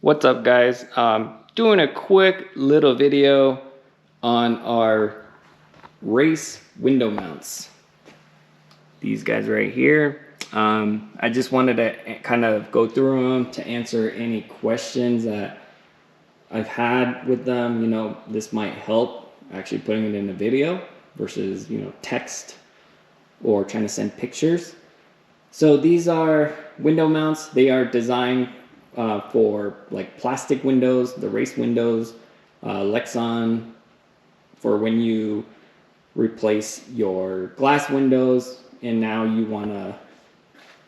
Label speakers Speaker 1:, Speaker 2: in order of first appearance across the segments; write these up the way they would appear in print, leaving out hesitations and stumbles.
Speaker 1: What's up, guys? Doing a quick little video on our race window mounts. These guys right here. I just wanted to kind of go through them to answer any questions that I've had with them. You know, this might help actually putting it in a video versus, you know, text or trying to send pictures. So these are window mounts. They are designed for like plastic windows, the race windows, Lexan for when you replace your glass windows and now you want to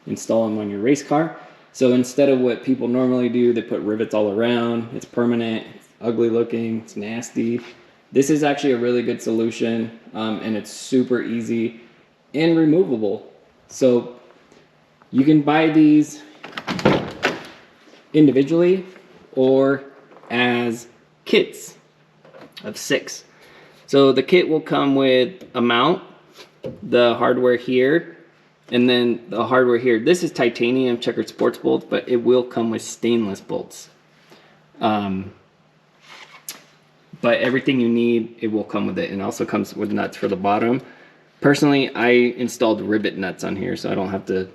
Speaker 1: install them on your race car. So instead of what people normally do, they put rivets all around. It's permanent, it's ugly looking, it's nasty. This is actually a really good solution, and it's super easy and removable. So you can buy these individually or as kits of 6. So the kit will come with a mount, the hardware here, and then the hardware here. This is titanium Checkerd Sports bolts, but it will come with stainless bolts. But everything you need, it will come with it, and also comes with nuts for the bottom. Personally, I installed rivet nuts on here, so I don't have to,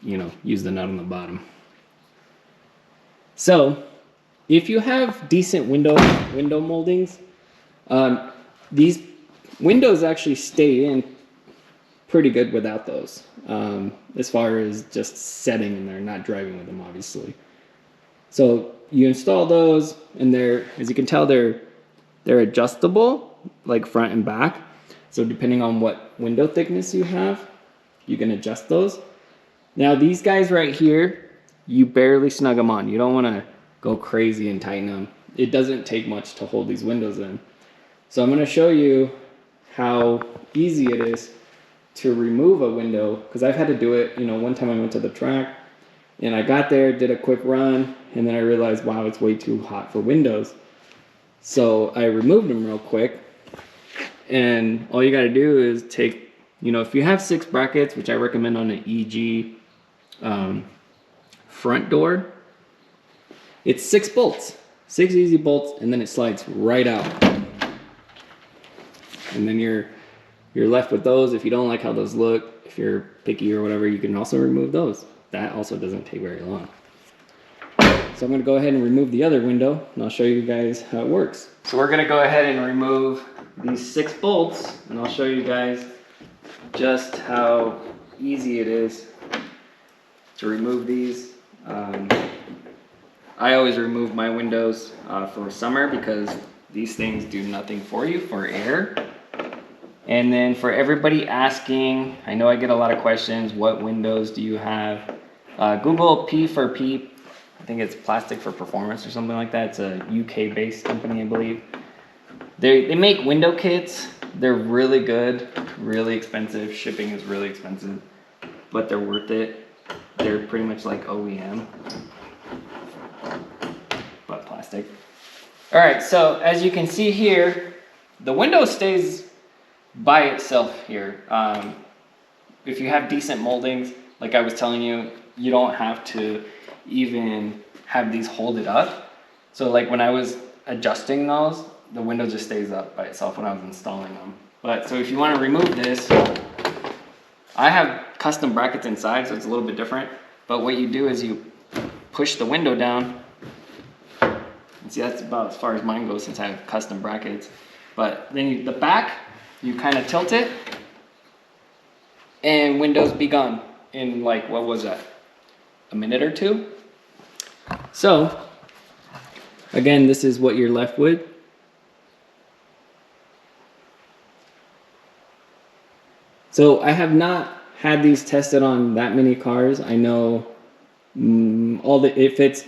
Speaker 1: you know, use the nut on the bottom. So, if you have decent window moldings, these windows actually stay in pretty good without those, as far as just setting in there, not driving with them, obviously. So you install those, and they're, as you can tell, they're adjustable, like front and back. So depending on what window thickness you have, you can adjust those. Now these guys right here, you barely snug them on. You don't want to go crazy and tighten them. It doesn't take much to hold these windows in. So I'm going to show you how easy it is to remove a window, because I've had to do it. You know, one time I went to the track and I got there, did a quick run, and then I realized, wow, it's way too hot for windows. So I removed them real quick, and all you got to do is take, you know, if you have 6 brackets, which I recommend on an EG front door, it's 6 bolts, 6 easy bolts, and then it slides right out. And then you're left with those. If you don't like how those look, if you're picky or whatever, you can also remove those. That also doesn't take very long. So I'm going to go ahead and remove the other window, and I'll show you guys how it works. So we're going to go ahead and remove these 6 bolts, and I'll show you guys just how easy it is to remove these. I always remove my windows for summer because these things do nothing for you for air. And then for everybody asking, I know I get a lot of questions, what windows do you have? Google P for P, I think it's Plastic for Performance or something like that. It's a UK based company, I believe. They make window kits. They're really good, really expensive. Shipping is really expensive, but they're worth it. They're pretty much like OEM, but plastic. All right, so as you can see here, the window stays by itself here. If you have decent moldings, like I was telling you, you don't have to even have these hold it up. So like when I was adjusting those, the window just stays up by itself when I was installing them. But so if you want to remove this, I have custom brackets inside, so it's a little bit different. But what you do is you push the window down. And see, that's about as far as mine goes since I have custom brackets. But then the back, you kind of tilt it, and windows be gone in like, what was that? A minute or 2? So, again, this is what you're left with. So I have not had these tested on that many cars. I know it fits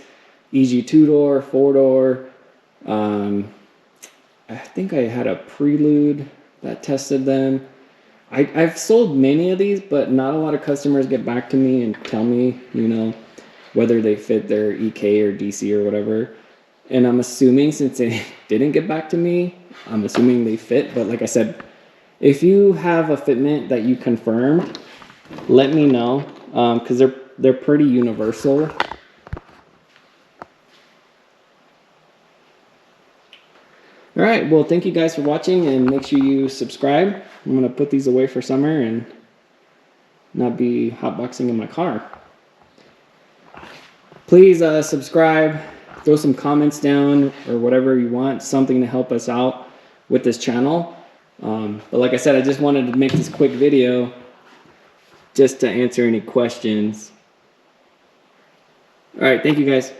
Speaker 1: EG 2-door, 4-door. I think I had a Prelude that tested them. I've sold many of these, but not a lot of customers get back to me and tell me, you know, whether they fit their EK or DC or whatever. And I'm assuming, since they didn't get back to me, I'm assuming they fit. But like I said, if you have a fitment that you confirmed, let me know, because they're pretty universal. All right, well, thank you guys for watching, and make sure you subscribe. I'm gonna put these away for summer and not be hotboxing in my car. Please subscribe, throw some comments down or whatever you want, something to help us out with this channel. But like I said, I just wanted to make this quick video just to answer any questions. All right, thank you guys.